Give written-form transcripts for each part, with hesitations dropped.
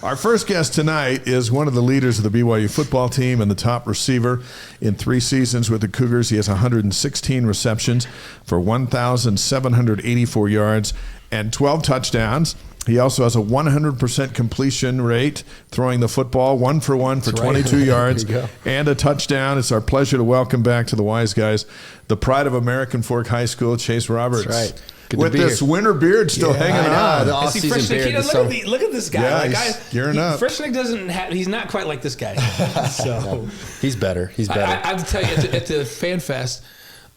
Our first guest tonight is one of the leaders of the BYU football team and the top receiver in 3 seasons with the Cougars. He has 116 receptions for 1,784 yards and 12 touchdowns. He also has a 100% completion rate, throwing the football 1 for 1 for 22 yards and a touchdown. It's our pleasure to welcome back to the Wise Guys the pride of American Fork High School, Chase Roberts. That's right. Good with this winter beard still hanging on. The off-season beard. Look at this guy. Yeah, like he's gearing up. Fearnick doesn't have. He's not quite like this guy. So no, he's better. He's better. I have to tell you, at the Fan Fest,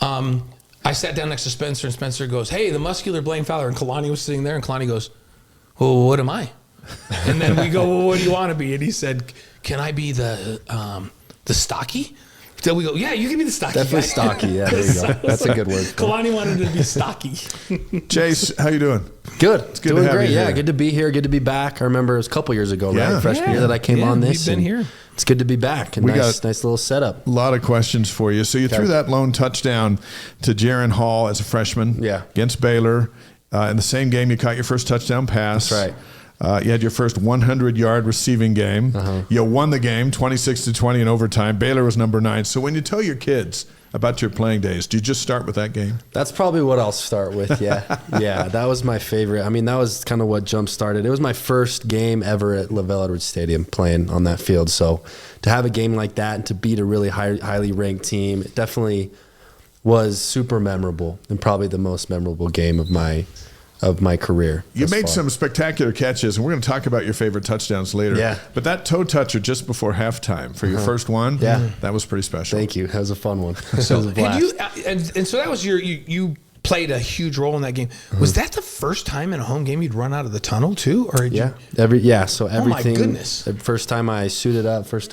I sat down next to Spencer, and Spencer goes, "Hey, the muscular Blaine Fowler," and Kalani was sitting there, and Kalani goes, "Well, what am I?" And then we go, "Well, what do you want to be?" And he said, "Can I be the stocky?" So we go, "Yeah, you can be the stocky." Definitely guy. stocky. Yeah, there you go. That's a good word. Kalani wanted to be stocky. Chase, how you doing? Good. It's good Doing to have great. you Yeah, here. good to be here. Good to be back. I remember it was a couple years ago, right? Freshman year that I came on this. We've been here. It's good to be back. And nice little setup. A lot of questions for you. So you threw that lone touchdown to Jaron Hall as a freshman against Baylor. In the same game, you caught your first touchdown pass. That's right. You had your first 100-yard receiving game. You won the game 26-20 in overtime. Baylor was number 9. So when you tell your kids about your playing days, do you just start with that game? That's probably what I'll start with, yeah. Yeah, that was my favorite. I mean, that was kind of what jump-started. It was my first game ever at LaVell Edwards Stadium playing on that field. So to have a game like that and to beat a really highly ranked team, it definitely was super memorable and probably the most memorable game of my career. You made some spectacular catches, and we're going to talk about your favorite touchdowns later. Yeah. But that toe toucher just before halftime for your first one, that was pretty special. Thank you. That was a fun one. So, it was a blast. And so that was you played a huge role in that game. Was that the first time in a home game you'd run out of the tunnel too? Or So everything. Oh my goodness. First time I suited up, first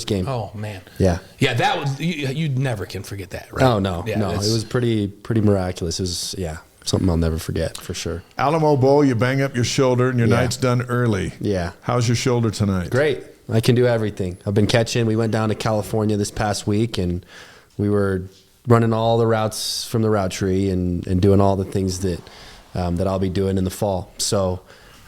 game. Oh man. Yeah. Yeah, that was you never can forget that, right? Oh no. Yeah, no. It was pretty miraculous. It was something I'll never forget for sure. Alamo Bowl, you bang up your shoulder and your night's done early. Yeah. How's your shoulder tonight? Great. I can do everything. I've been catching. We went down to California this past week, and we were running all the routes from the route tree and doing all the things that I'll be doing in the fall. So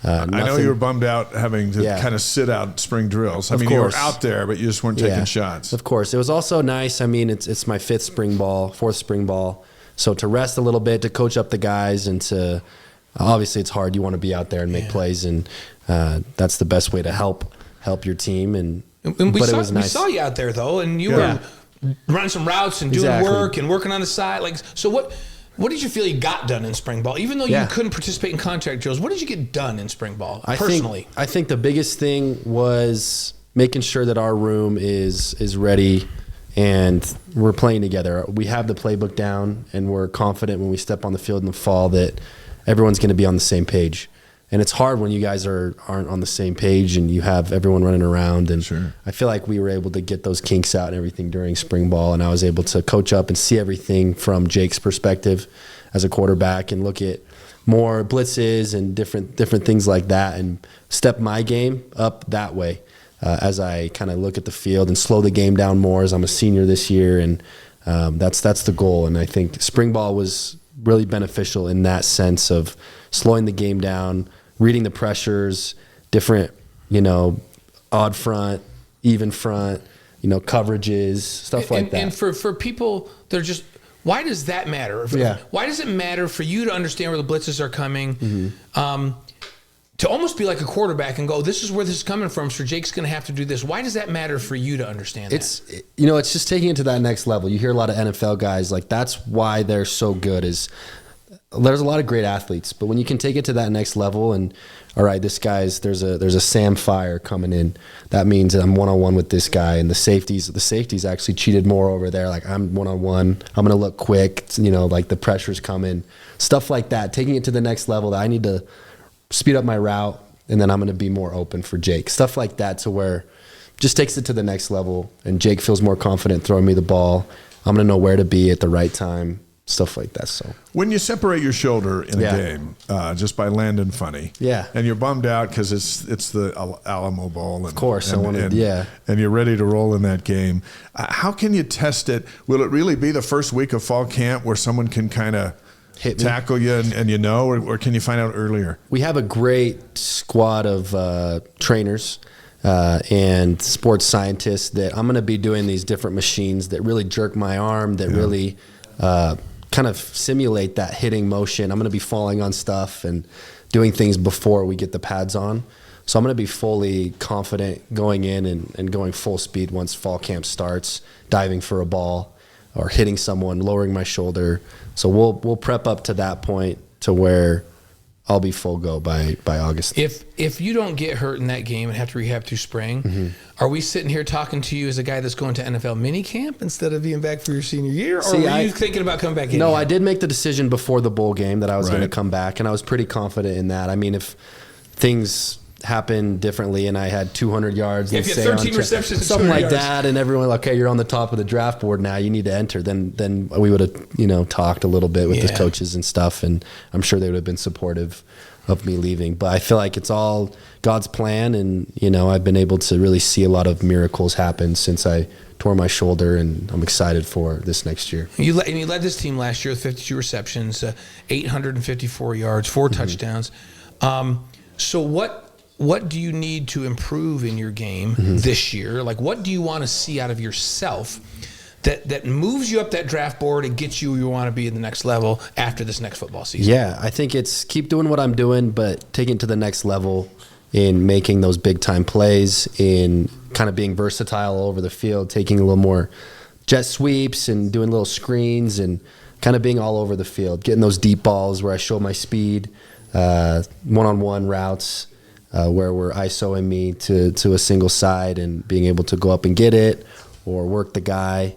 I know you were bummed out having to kind of sit out spring drills. I mean, you were out there, but you just weren't taking shots. Of course. It was also nice. I mean, it's my 4th spring ball. So to rest a little bit, to coach up the guys, and to obviously it's hard. You want to be out there and make plays, and that's the best way to help your team. We saw you out there though, and you were running some routes and doing work and working on the side. Like, so what did you feel you got done in spring ball? Even though you couldn't participate in contact drills, what did you get done in spring ball personally? I think the biggest thing was making sure that our room is ready. And we're playing together. We have the playbook down, and we're confident when we step on the field in the fall that everyone's going to be on the same page. And it's hard when you guys aren't on the same page and you have everyone running around. And I feel like we were able to get those kinks out and everything during spring ball, and I was able to coach up and see everything from Jake's perspective as a quarterback and look at more blitzes and different things like that and step my game up that way. As I kind of look at the field and slow the game down more as I'm a senior this year, and that's the goal. And I think spring ball was really beneficial in that sense of slowing the game down, reading the pressures, different, odd front, even front, coverages, stuff like that. And for people, they're just, why does that matter? Why does it matter for you to understand where the blitzes are coming? To almost be like a quarterback and go, this is where this is coming from, so Jake's going to have to do this. Why does that matter for you to understand that? It's just taking it to that next level. You hear a lot of NFL guys, like that's why they're so good is there's a lot of great athletes, but when you can take it to that next level and, all right, there's a Sam Fire coming in. That means that I'm one-on-one with this guy, and the safeties actually cheated more over there. Like I'm one-on-one. I'm going to look quick, like the pressure's coming. Stuff like that, taking it to the next level that I need to speed up my route, and then I'm going to be more open for Jake. Stuff like that to where just takes it to the next level, and Jake feels more confident throwing me the ball. I'm going to know where to be at the right time, stuff like that. So when you separate your shoulder in a game just by landing funny, and you're bummed out because it's the Alamo Bowl, and, of course, and you're ready to roll in that game, how can you test it? Will it really be the first week of fall camp where someone can kind of hit me. tackle you and you know, or can you find out earlier? We have a great squad of trainers and sports scientists that I'm going to be doing these different machines that really jerk my arm, that really kind of simulate that hitting motion. I'm going to be falling on stuff and doing things before we get the pads on. So I'm going to be fully confident going in and going full speed once fall camp starts, diving for a ball or hitting someone, lowering my shoulder. So we'll prep up to that point to where I'll be full go by August. If you don't get hurt in that game and have to rehab through spring, are we sitting here talking to you as a guy that's going to NFL minicamp instead of being back for your senior year? Or were you thinking about coming back in? No, I did make the decision before the bowl game that I was going to come back, and I was pretty confident in that. I mean, if things happened differently and I had 200 yards, if you had 13 receptions, something like yards. that, and everyone okay, you're on the top of the draft board now, you need to enter, then we would have talked a little bit with the coaches and stuff, and I'm sure they would have been supportive of me leaving. But I feel like it's all God's plan, and I've been able to really see a lot of miracles happen since I tore my shoulder, and I'm excited for this next year. You led this team last year with 52 receptions, 854 yards, 4 touchdowns. So what do you need to improve in your game this year? Like, what do you want to see out of yourself that moves you up that draft board and gets you where you want to be in the next level after this next football season? Yeah, I think it's keep doing what I'm doing, but taking it to the next level in making those big time plays, in kind of being versatile all over the field, taking a little more jet sweeps and doing little screens and kind of being all over the field, getting those deep balls where I show my speed, one-on-one routes, where we're ISOing me to a single side and being able to go up and get it or work the guy,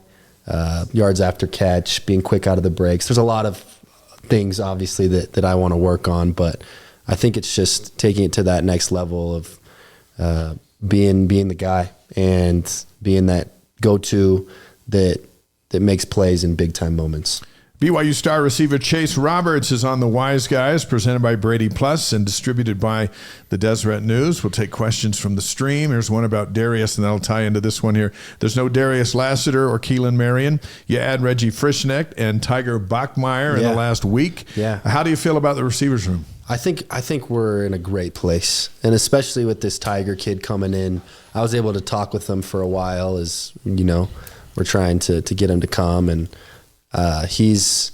yards after catch, being quick out of the breaks. There's a lot of things, obviously, that I want to work on, but I think it's just taking it to that next level of being the guy and being that go-to that makes plays in big-time moments. BYU star receiver Chase Roberts is on the Wise Guys, presented by Brady Plus and distributed by the Deseret News. We'll take questions from the stream. Here's one about Darius, and that'll tie into this one here. There's no Darius Lassiter or Keelan Marion. You add Reggie Fearnick and Tiger Bachmeier in the last week. Yeah. How do you feel about the receivers room? I think we're in a great place, and especially with this Tiger kid coming in. I was able to talk with him for a while, as we're trying to get him to come, and he's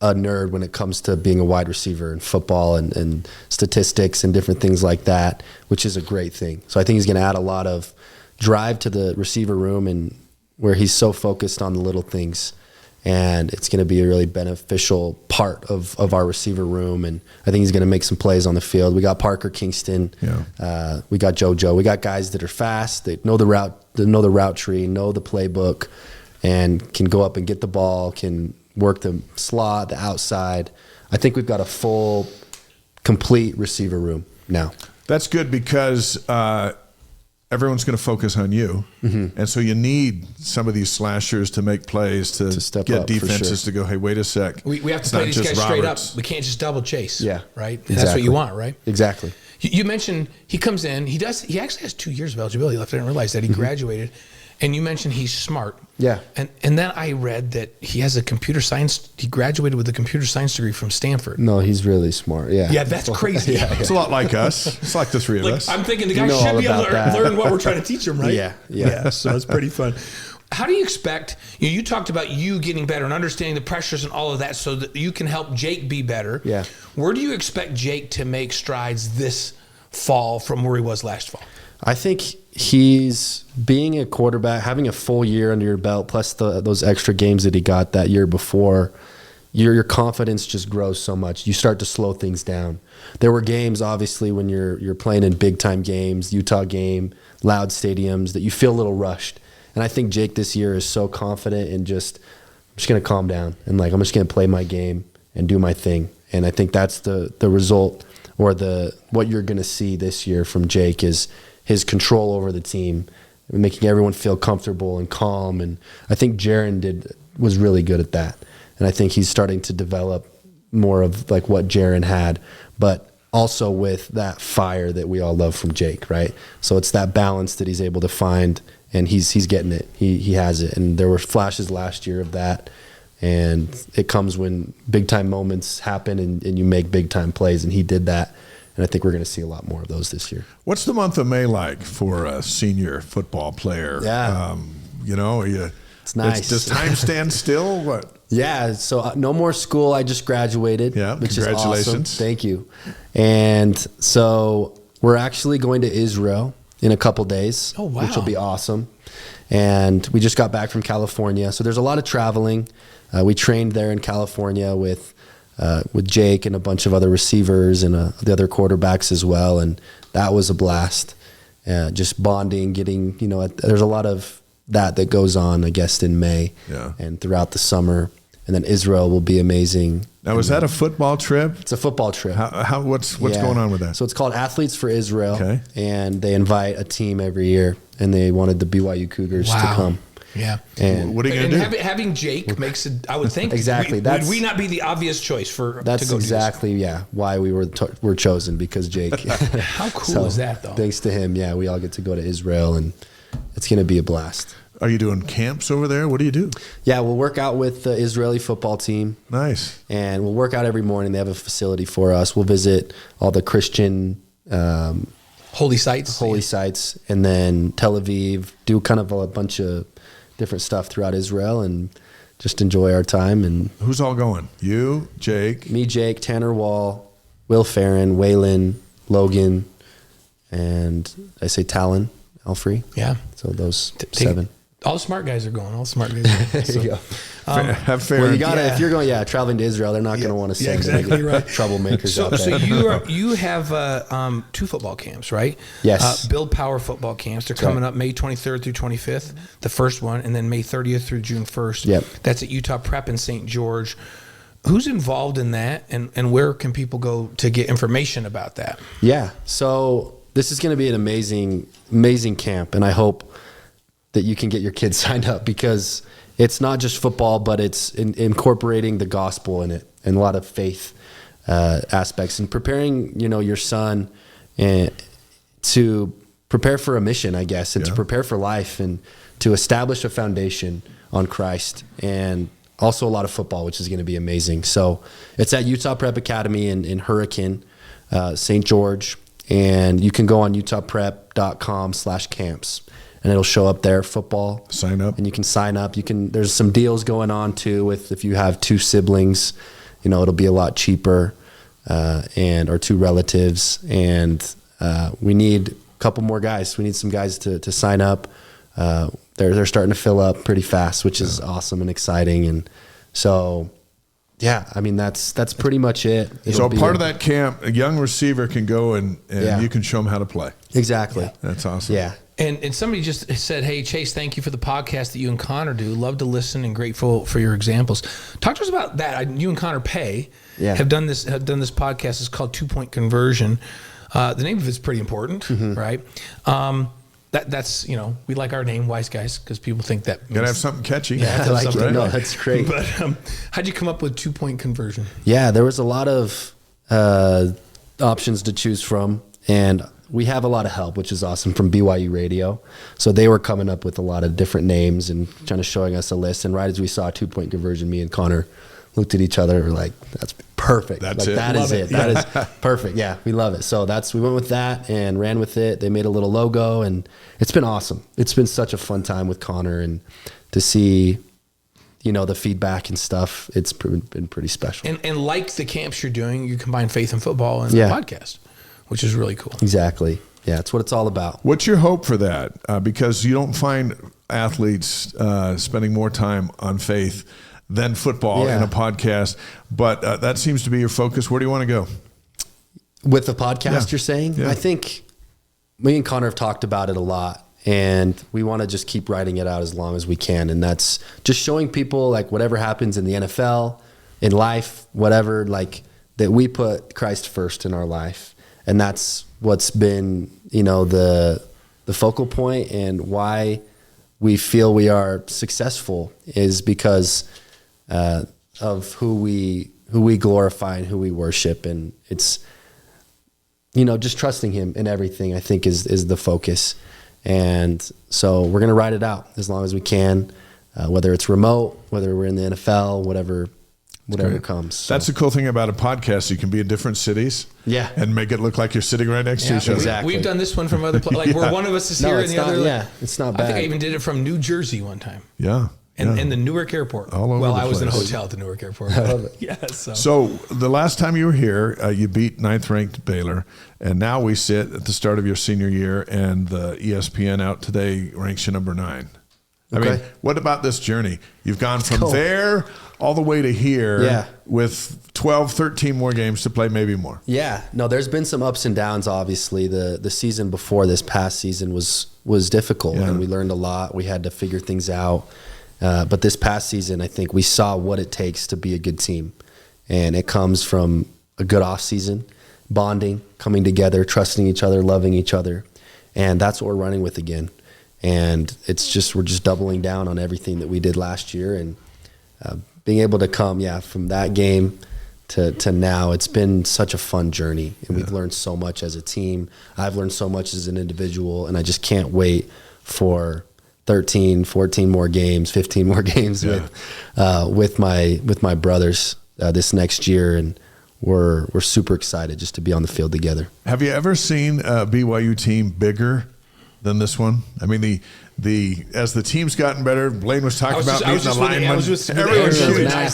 a nerd when it comes to being a wide receiver in football and statistics and different things like that, which is a great thing. So I think he's going to add a lot of drive to the receiver room, and where he's so focused on the little things. And it's going to be a really beneficial part of our receiver room. And I think he's going to make some plays on the field. We got Parker Kingston. Yeah. We got JoJo. We got guys that are fast, that know the route tree, know the playbook, and can go up and get the ball, can work the slot, the outside. I think we've got a full, complete receiver room now. That's good because everyone's going to focus on you. And so you need some of these slashers to make plays, to step get up, defenses to go, hey, wait a sec. We have to play these guys straight up. We can't just double chase. Yeah. Right? Exactly. That's what you want, right? Exactly. You mentioned he comes in. He actually has 2 years of eligibility left. I didn't realize that. He graduated. And you mentioned he's smart. Yeah. And then I read that he has he graduated with a computer science degree from Stanford. No, he's really smart. Yeah. Yeah, that's crazy. It's a lot like us. It's like the three of us. I'm thinking the guy should be able to learn what we're trying to teach him, right? Yeah. So it's pretty fun. How do you expect, you talked about you getting better and understanding the pressures and all of that so that you can help Jake be better. Yeah. Where do you expect Jake to make strides this fall from where he was last fall? I think he's being a quarterback, having a full year under your belt, plus those extra games that he got that year before, your confidence just grows so much. You start to slow things down. There were games, obviously, when you're playing in big-time games, Utah game, loud stadiums, that you feel a little rushed. And I think Jake this year is so confident and I'm just going to calm down. And, I'm just going to play my game and do my thing. And I think that's the result, or what you're going to see this year from Jake is his control over the team, making everyone feel comfortable and calm. And I think Jaron was really good at that. And I think he's starting to develop more of what Jaron had, but also with that fire that we all love from Jake, right? So it's that balance that he's able to find, and he's getting it. He has it. And there were flashes last year of that. And it comes when big time moments happen and you make big time plays. And he did that. And I think we're going to see a lot more of those this year. What's the month of May like for a senior football player? Yeah. It's nice. Does time stand still? What? Yeah, so no more school. I just graduated, which is awesome. Congratulations. Thank you. And so we're actually going to Israel in a couple days, which will be awesome. And we just got back from California, so there's a lot of traveling. We trained there in California with Jake and a bunch of other receivers and the other quarterbacks as well, and that was a blast. Just bonding, getting, there's a lot of that goes on, I guess, in May and throughout the summer. And then Israel will be amazing. Now, is that a football trip? It's a football trip. What's going on with that? So it's called Athletes for Israel. Okay. And they invite a team every year. And they wanted the BYU Cougars to come. Yeah. And what are you going to do? Having Jake makes it, I would think. Exactly. Would we not be the obvious choice to go exactly, why we were chosen, because Jake. How cool is that, though? Thanks to him, we all get to go to Israel, and it's going to be a blast. Are you doing camps over there? What do you do? Yeah, we'll work out with the Israeli football team. Nice. And we'll work out every morning. They have a facility for us. We'll visit all the Christian holy sites, and then Tel Aviv, do kind of a bunch of different stuff throughout Israel and just enjoy our time. And who's all going? You, Jake? Me, Jake, Tanner Wall, Will Farron, Waylon, Logan, and I say Talon, Alfrey. Yeah. So those 7. All the smart guys are going. All the smart guys are going. There you go. Have fair. Well, you got to, if you're going, traveling to Israel, they're not going to want to send troublemakers out there. So you have 2 football camps, right? Yes. Build Power football camps. They're coming up May 23rd through 25th, the first one, and then May 30th through June 1st. Yep. That's at Utah Prep in St. George. Who's involved in that, and where can people go to get information about that? Yeah. So this is going to be an amazing camp, and I hope that you can get your kids signed up, because it's not just football, but it's incorporating the gospel in it and a lot of faith aspects, and preparing, your son to prepare for a mission, I guess, and to prepare for life and to establish a foundation on Christ, and also a lot of football, which is going to be amazing. So it's at Utah Prep Academy in Hurricane, St. George, and you can go on utahprep.com/camps. And it'll show up there, football. Sign up. And you can sign up. There's some deals going on too with, if you have 2 siblings, it'll be a lot cheaper, or 2 relatives. And we need a couple more guys. We need some guys to sign up. They're starting to fill up pretty fast, which is awesome and exciting. And so, that's pretty much it. So part of that camp, a young receiver can go and you can show them how to play. Exactly. Yeah. That's awesome. Yeah. And somebody just said, "Hey, Chase, thank you for the podcast that you and Connor do. Love to listen and grateful for your examples." Talk to us about that. You and Connor have done this podcast. It's called 2-Point Conversion. The name of it's pretty important, right? That's we like our name, Wise Guys, because people think that you gotta have something catchy. Yeah, I like it. Right? No, that's great. But how'd you come up with 2-Point Conversion? Yeah, there was a lot of options to choose from, and we have a lot of help, which is awesome, from BYU Radio. So they were coming up with a lot of different names and kind of showing us a list. And right as we saw 2-Point Conversion, me and Connor looked at each other and were like, "That's perfect. That is it. That is perfect." Yeah, we love it. So we went with that and ran with it. They made a little logo, and it's been awesome. It's been such a fun time with Connor, and to see, the feedback and stuff, it's been pretty special. And like the camps you're doing, you combine faith and football in the podcast, which is really cool. Exactly. Yeah, that's what it's all about. What's your hope for that? Because you don't find athletes spending more time on faith than football in a podcast, but that seems to be your focus. Where do you want to go? With the podcast, you're saying? Yeah. I think me and Connor have talked about it a lot, and we want to just keep writing it out as long as we can. And that's just showing people, like, whatever happens in the NFL, in life, whatever, like, that we put Christ first in our life. And that's what's been, the focal point, and why we feel we are successful is because of who we glorify and who we worship. And it's, just trusting him in everything, I think is the focus. And so we're going to ride it out as long as we can. whether it's remote, whether we're in the NFL, whatever comes. So. That's the cool thing about a podcast. You can be in different cities, and make it look like you're sitting right next to each other. Exactly. We've done this one from other places. Like where one of us is here and the other. Yeah, it's not bad. I think I even did it from New Jersey one time. Yeah. In the Newark airport. All over well, the I was in a place. hotel at the Newark airport. I love it. Yeah. So the last time you were here, you beat 9th-ranked Baylor, and now we sit at the start of your senior year, and the ESPN out today ranks you number 9. I mean, what about this journey? You've gone from there all the way to here with 12, 13 more games to play, maybe more. Yeah. No, there's been some ups and downs, obviously. The season before this past season was difficult, and we learned a lot. We had to figure things out. But this past season, I think we saw what it takes to be a good team. And it comes from a good off season, bonding, coming together, trusting each other, loving each other. And that's what we're running with again. And we're just doubling down on everything that we did last year, and being able to come, from that game to now, it's been such a fun journey, and we've learned so much as a team. I've learned so much as an individual, and I just can't wait for 13, 14 more games, 15 more games with my brothers this next year, and we're super excited just to be on the field together. Have you ever seen a BYU team bigger than this one? I mean, as the team's gotten better, Blaine was talking about beating the linemen. Everyone's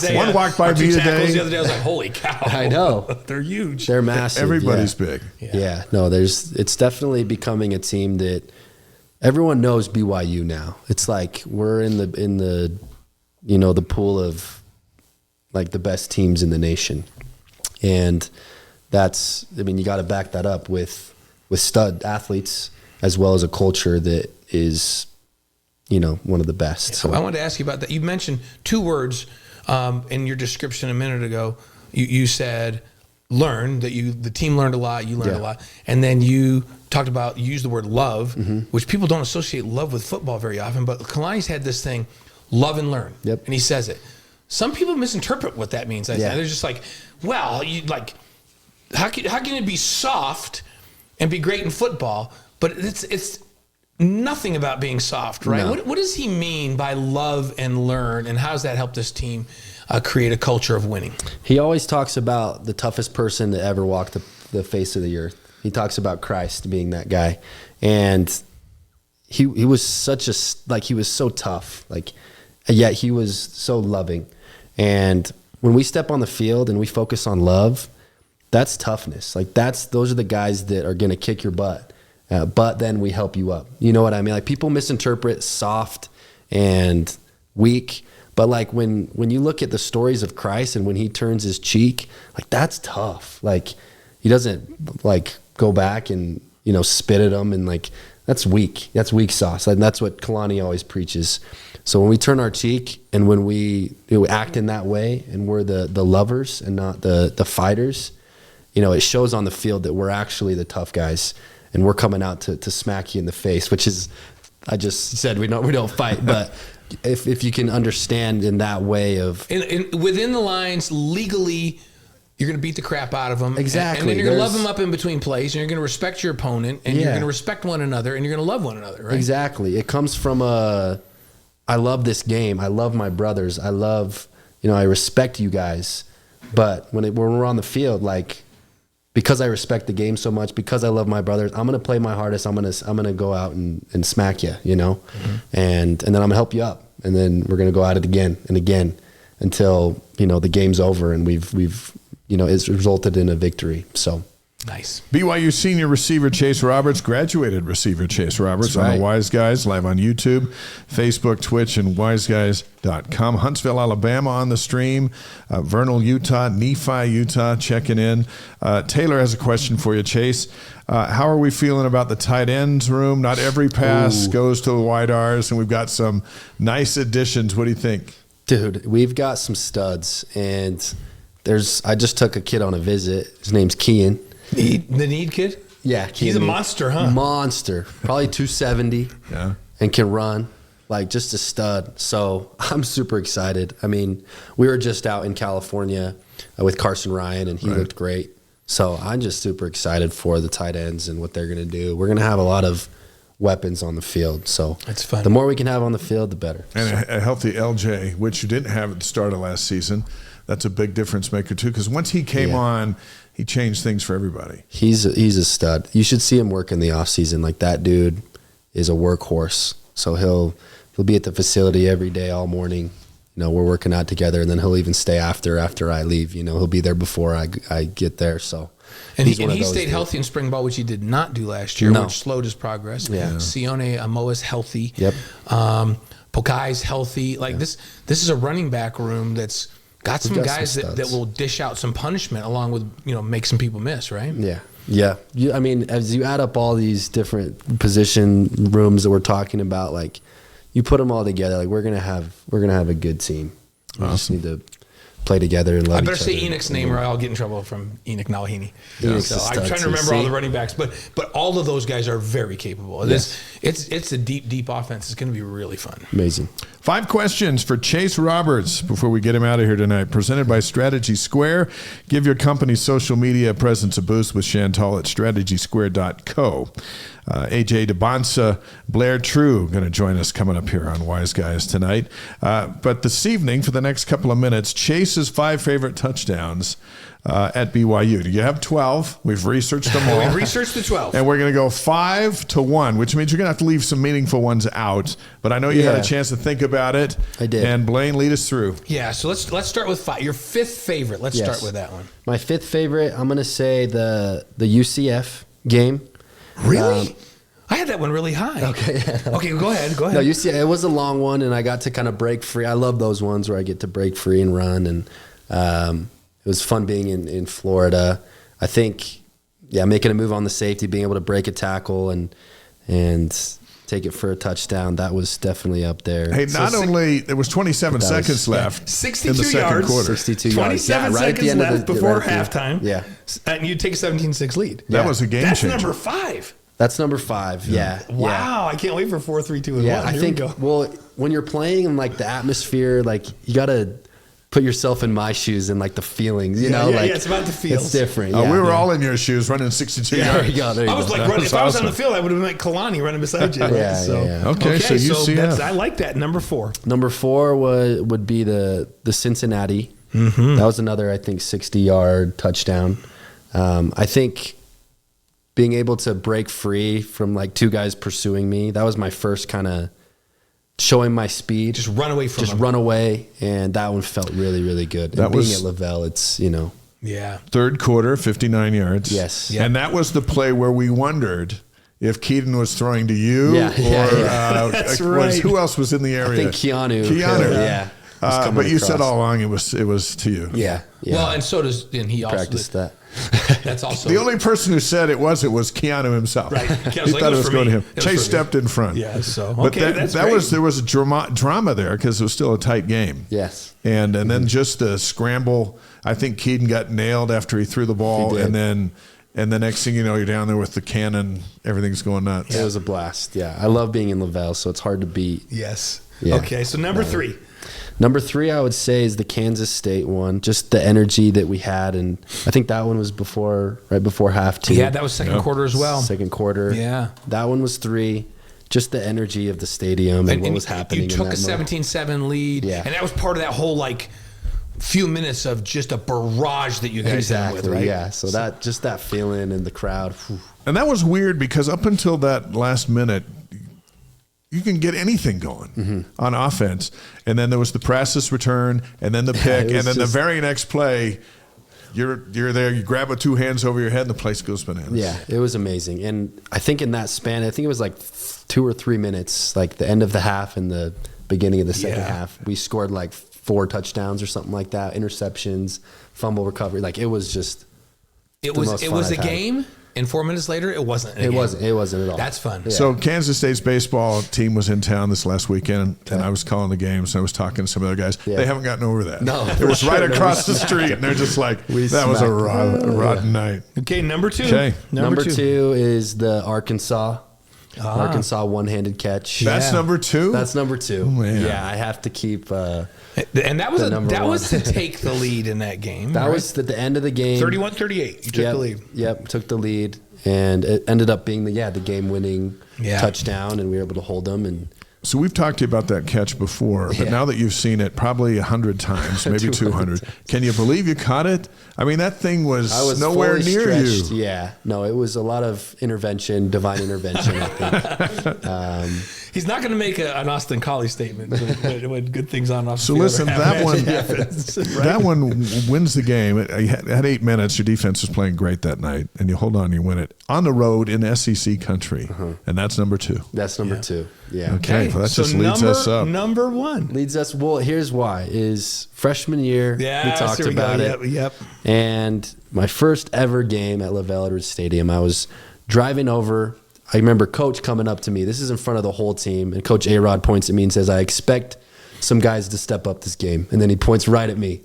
huge. One walked by me today. The other day, I was like, "Holy cow!" I know. They're huge. They're massive. Everybody's big. Yeah. No, it's definitely becoming a team that everyone knows BYU now. It's like we're in the the pool of like the best teams in the nation, and you got to back that up with stud athletes as well as a culture that is one of the best. So I wanted to ask you about that. You mentioned 2 words in your description a minute ago. You said learn, that the team learned a lot, you learned a lot, and then you talked about, you used the word love, which people don't associate love with football very often, but Kalani's had this thing, love and learn, and he says it. Some people misinterpret what that means. They're just like, well, how can it be soft and be great in football? But it's nothing about being soft, right? No. What does he mean by love and learn, and how does that help this team create a culture of winning? He always talks about the toughest person that ever walked the face of the earth. He talks about Christ being that guy, and he was he was so tough, yet he was so loving. And when we step on the field and we focus on love, that's toughness. Those are the guys that are going to kick your butt. But then we help you up. You know what I mean? People misinterpret soft and weak, but when you look at the stories of Christ and when he turns his cheek, that's tough. He doesn't go back and spit at them, and that's weak. That's weak sauce, and that's what Kalani always preaches. So when we turn our cheek and when we act in that way, and we're the lovers and not the fighters, it shows on the field that we're actually the tough guys. And we're coming out to smack you in the face, which is, I just said we don't fight, but if you can understand in that way of within the lines legally, you're going to beat the crap out of them, exactly, and then you're going to love them up in between plays, and you're going to respect your opponent, and you're going to respect one another, and you're going to love one another, right? Exactly. It comes from I love this game. I love my brothers. I love I respect you guys, but when we're on the field, because I respect the game so much, because I love my brothers, I'm gonna play my hardest. I'm gonna go out and smack you, and then I'm gonna help you up, and then we're gonna go at it again and again until the game's over and we've it's resulted in a victory. So nice. BYU senior receiver Chase Roberts, graduated receiver Chase Roberts on the Wise Guys, live on YouTube, Facebook, Twitch, and wiseguys.com. Huntsville, Alabama on the stream. Vernal, Utah. Nephi, Utah, checking in. Taylor has a question for you, Chase. How are we feeling about the tight ends room? Not every pass goes to the wide R's, and we've got some nice additions. What do you think? Dude, we've got some studs, and I just took a kid on a visit. His name's Kean. The Need kid? Yeah. He's a monster, huh? Monster. Probably 270. Yeah. And can run. Just a stud. So I'm super excited. I mean, we were just out in California with Carson Ryan, and he looked great. So I'm just super excited for the tight ends and what they're going to do. We're going to have a lot of weapons on the field. So It's fun. The more we can have on the field, the better. And a healthy LJ, which you didn't have at the start of last season, that's a big difference maker too. Because once he came on, he changed things for everybody. He's a stud. You should see him work in the off season. Like, that dude is a workhorse. So he'll be at the facility every day, all morning. We're working out together, and then he'll even stay after I leave. He'll be there before I get there. So. And he stayed healthy in spring ball, which he did not do last year, which slowed his progress. Yeah. Sione Amoa's healthy. Yep. Pokai's healthy. Like this is a running back room that's got some guys that will dish out some punishment along with, make some people miss, right? Yeah. Yeah. As you add up all these different position rooms that we're talking about, like, you put them all together, like, we're gonna have a good team. We just need to play together and love each other. I better say Enoch's name or I'll get in trouble from Enoch Nalahini. Enoch's So a stud I'm trying to too. remember all the running backs, but all of those guys are very capable. Yes. It's a deep offense. It's going to be really fun. Amazing. 5 questions for Chase Roberts before we get him out of here tonight. Presented by Strategy Square. Give your company's social media presence a boost with Chantal at strategysquare.co. AJ DeBonsa, Blair True going to join us coming up here on Wise Guys tonight. But this evening, for the next couple of minutes, Chase's 5 favorite touchdowns at BYU. Do you have 12? We've researched them all. We've researched the 12. And we're going to go 5 to 1, which means you're going to have to leave some meaningful ones out. But I know you had a chance to think about it. I did. And Blaine, lead us through. Yeah, so let's start with 5. Your 5th favorite. Let's start with that one. My 5th favorite, I'm going to say the UCF game. Really? I had that one really high. Okay. Okay, go ahead. No, UCF, it was a long one, and I got to kind of break free. I love those ones where I get to break free and run, and it was fun being in Florida. I think, making a move on the safety, being able to break a tackle and take it for a touchdown, that was definitely up there. Hey, there was 27 seconds left 62 in the second yards, quarter. 62 27 yards. seconds left before right at the halftime. Yeah. And you take a 17-6 lead. That was a game That's changer. number 5. That's number 5. Yeah. Wow, I can't wait for 4, 3, 2, and 1. I think, well, when you're playing in, like, the atmosphere, like, you got to put yourself in my shoes and, like, the feelings, like, it's about the feels. It's different. We were all in your shoes running 62 yards. There you go. I was like, if I was on the field, I would have been like Kalani running beside you. Right? Okay, so UCF. I like that. Number 4. Number 4 would be the Cincinnati. Mm-hmm. That was another, I think, 60-yard touchdown. I think being able to break free from, like, 2 guys pursuing me, that was my first kind of showing my speed. Just run away from them. Run away, and that one felt really, really good. That and being was- at LaVell, it's, Yeah. Third quarter, 59 yards. Yes. Yeah. And that was the play where we wondered if Keaton was throwing to you That's right. who else was in the area? I think Keanu. Keanu. was coming But you said across. all along it was to you. Yeah. Well, and he also practiced that. That's also The only person who said it was Keanu himself. Right. He Keanu's like, thought it it was was for going me. to him. It was Chase for me. stepped in front. Yeah. So But okay, that's that great. was there was a drama there because it was still a tight game. Yes. And then just the scramble. I think Keaton got nailed after he threw the ball, He did. and the next thing you know, you're down there with the cannon. Everything's going nuts. It was a blast. Yeah. I love being in LaVell, so it's hard to beat. Yes. Yeah. Okay. So number 3. Number 3, I would say, is the Kansas State one. Just the energy that we had, and I think that one was right before half too. Yeah, that was second quarter as well. Second quarter. Yeah. That one was 3. Just the energy of the stadium and what was happening. You took in a that moment. 17-7 lead, Yeah. and that was part of that whole few minutes of just a barrage that you guys Exactly. had with, right? Yeah. So that feeling in the crowd. Whew. And that was weird because up until that last minute, you can get anything going on offense. And then there was the Prassis return, and then the pick, and then the very next play, you're there, you grab with 2 hands over your head, and the place goes bananas. Yeah, it was amazing. And I think in that span, I think it was like 2 or 3 minutes, like the end of the half and the beginning of the second half, we scored like 4 touchdowns or something like that, interceptions, fumble recovery. Like, it was just It the was most it fun was a I've had. game, and 4 minutes later, it wasn't. It wasn't at all. That's fun. Yeah. So Kansas State's baseball team was in town this last weekend, and I was calling the games, and I was talking to some other guys. Yeah. They haven't gotten over that. No, it was for right sure. across the street, and they're just like, We that was a smacked rotten night. Okay, number 2. Okay. Number 2 is the Arkansas Arkansas one-handed catch. That's number 2? That's number 2. Oh, man. Yeah, I have to keep And that was to take the lead in that game. That was at the end of the game. 31-38. You took the lead. Yep, took the lead. And it ended up being the game-winning touchdown, and we were able to hold them. And So we've talked to you about that catch before, but now that you've seen it probably 100 times, maybe 200, can you believe you caught it? I mean, that thing was nowhere fully near stretched. you. Yeah, no, it was a lot of intervention, divine intervention, I think. He's not going to make an Austin Collie statement when good things on off the So field listen, are that one, happening. that one wins the game. You had 8 minutes. Your defense was playing great that night, and you hold on, you win it on the road in SEC country, and that's number 2. That's number 2. Yeah. Okay, well, that just leads us up. Number 1. Leads us. Well, here's why: is freshman year. Yeah, we talked about it. Yep. And my first ever game at LaVell Edwards Stadium, I was driving over. I remember Coach coming up to me. This is in front of the whole team, and Coach A-Rod points at me and says, "I expect some guys to step up this game." And then he points right at me,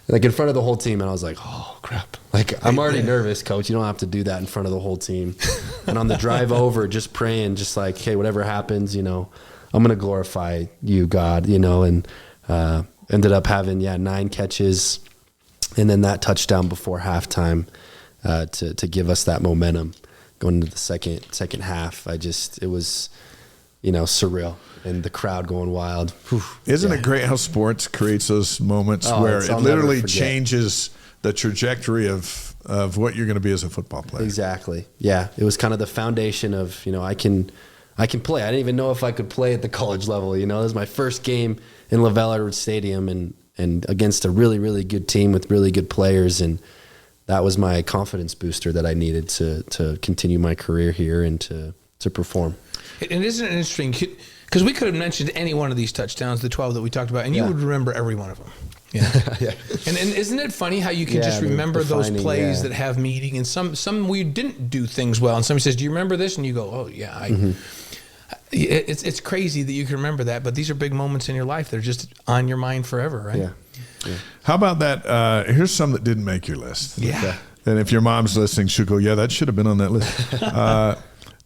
like in front of the whole team. And I was like, "Oh crap!" Like I'm already nervous, Coach. You don't have to do that in front of the whole team. And on the drive over, just praying, just like, "Hey, whatever happens, I'm gonna glorify you, God." And ended up having 9 catches, and then that touchdown before halftime to give us that momentum going into the second half. It was surreal, and the crowd going wild. Whew. Isn't it great how sports creates those moments where it I'll literally never forget. changes the trajectory of what you're going to be as a football player? Exactly. Yeah, it was kind of the foundation of I can play. I didn't even know if I could play at the college level. This was my first game in LaVell Edwards Stadium, and against a really, really good team with really good players, and that was my confidence booster that I needed to continue my career here and to perform. And isn't it interesting? Because we could have mentioned any one of these touchdowns, the 12 that we talked about, and you would remember every one of them. Yeah. And isn't it funny how you can just remember those plays that have meaning, and some we didn't do things well, and somebody says, "Do you remember this?" And you go, "Oh yeah." It's crazy that you can remember that, but these are big moments in your life. They're just on your mind forever, right? Yeah. How about that? Here's some that didn't make your list. Yeah. Okay. And if your mom's listening, she'll go, "Yeah, that should have been on that list."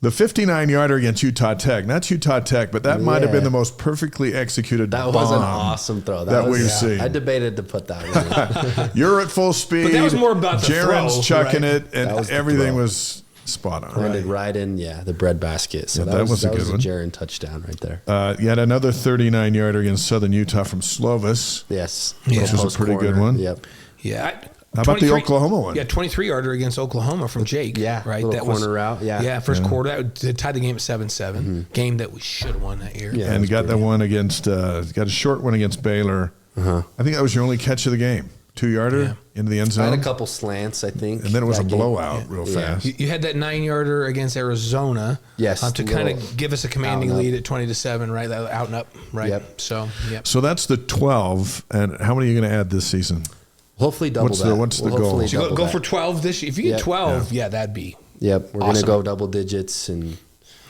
The 59-yarder against Utah Tech. Not Utah Tech, but that might have been the most perfectly executed That bomb was an awesome throw. that we've seen. I debated to put that one in. You're at full speed. But that was more about the Jaron's throw, chucking right? it, and That was the everything throw. was spot on. Landed right in, the breadbasket. So Yeah, that was a good one. Jaron touchdown right there. You had another 39-yarder against Southern Utah from Slovis. Yes. Which was a Post pretty good corner. one. Yep. Yeah. How about the Oklahoma one? Yeah, 23-yarder against Oklahoma from Jake. Yeah, right. little corner route. Yeah. Yeah, first quarter that tied the game at 7-7. Game that we should have won that year. Yeah. And got that one against, got a short one against Baylor. I think that was your only catch of the game. 2-yarder into the end I zone. had a couple slants, I think. And then it was a that game. blowout real fast. You had that 9-yarder against Arizona. Yes, To kind of give us a commanding lead at 20-7, right? That out and up, right? Yep. So, So that's the 12. And how many are you going to add this season? Hopefully double What's that. the- what's the goal? hopefully So double go that. for 12 this year. If you get 12, that'd be Yep, we're awesome. gonna go double digits, and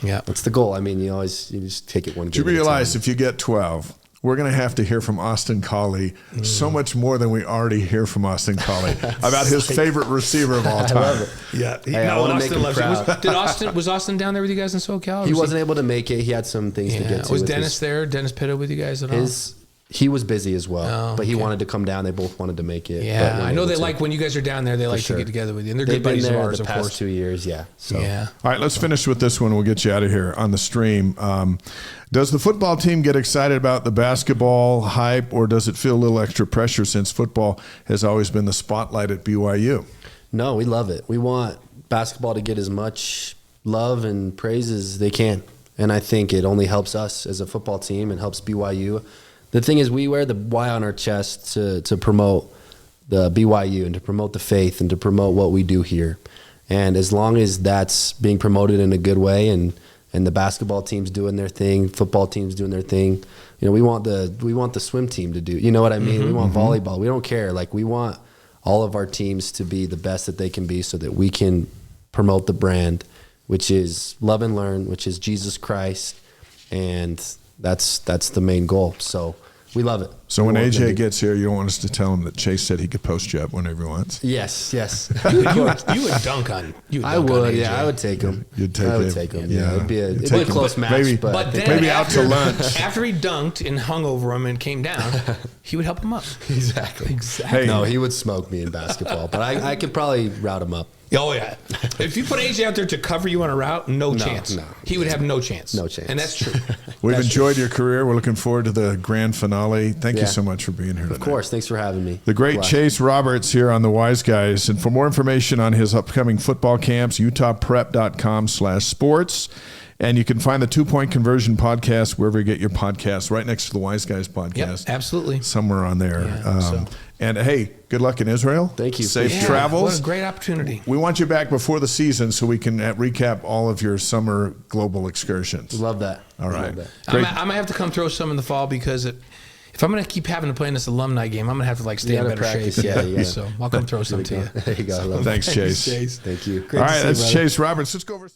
that's the goal. I mean, you just take it one. Do you game at a realize time. if you get 12, we're going to have to hear from Austin Collie so much more than we already hear from Austin Collie about his favorite receiver of all time. I love it. Yeah, Hey, I wanna make him loves proud. it. Was Austin down there with you guys in SoCal? He wasn't able to make it. He had some things to get to. Was with Dennis there? Dennis Pitta with you guys at all? He was busy as well, Oh, but he okay. wanted to come down. They both wanted to make it. but Yeah, weren't I know able they to. like when you guys are down there. They like sure. to get together with you, and they're They've good been buddies of there ours, the of past course. 2 years. Yeah. So Yeah. All right, let's finish with this one. We'll get you out of here on the stream. Does the football team get excited about the basketball hype, or does it feel a little extra pressure since football has always been the spotlight at BYU? No, we love it. We want basketball to get as much love and praise as they can, and I think it only helps us as a football team and helps BYU. The thing is, we wear the Y on our chest to promote the BYU and to promote the faith and to promote what we do here. And as long as that's being promoted in a good way, and the basketball team's doing their thing, football team's doing their thing, we want the swim team to do. You know what I mean? We want volleyball. We don't care. Like, we want all of our teams to be the best that they can be, so that we can promote the brand, which is love and learn, which is Jesus Christ, and that's the main goal. So We love it. So when We want them AJ to- gets here, you don't want us to tell him that Chase said he could post you up whenever he wants. Yes. You would dunk on. I would. Yeah, I would take him. You'd take I would him. take him. Yeah. Yeah, it'd be a You'd take him. close match. Maybe- but But then Maybe out to lunch. After he dunked and hung over him and came down, he would help him up. exactly. Hey. No, he would smoke me in basketball, but I could probably route him up. Oh yeah. If you put AJ out there to cover you on a route, no chance. no. He would have no chance. No chance. And that's true. We've That's enjoyed your career. We're looking forward to the grand finale. Thank you Yeah. so much for being here tonight. Of course. Thanks for having me. The great Blessed. Chase Roberts here on the Wise Guys. And for more information on his upcoming football camps, utahprep.com/sports. And you can find the 2 Point Conversion podcast wherever you get your podcasts, right next to the Wise Guys Yep, podcast. absolutely. Somewhere on there. Yeah, so- And hey, good luck in Israel. Thank you. Safe Yeah, travels. What a great opportunity. We want you back before the season so we can recap all of your summer global excursions. Love that. All right. Love that. Great. I'm gonna have to come throw some in the fall because if I'm gonna keep having to play in this alumni game, I'm gonna have to like stay You in gotta better practice. shape. Yeah, yeah. So I'll come throw some to you. There you go. I love it. Thanks, Chase. Chase. Thank you. All right, to see you, that's brother. Chase Roberts. Let's go over.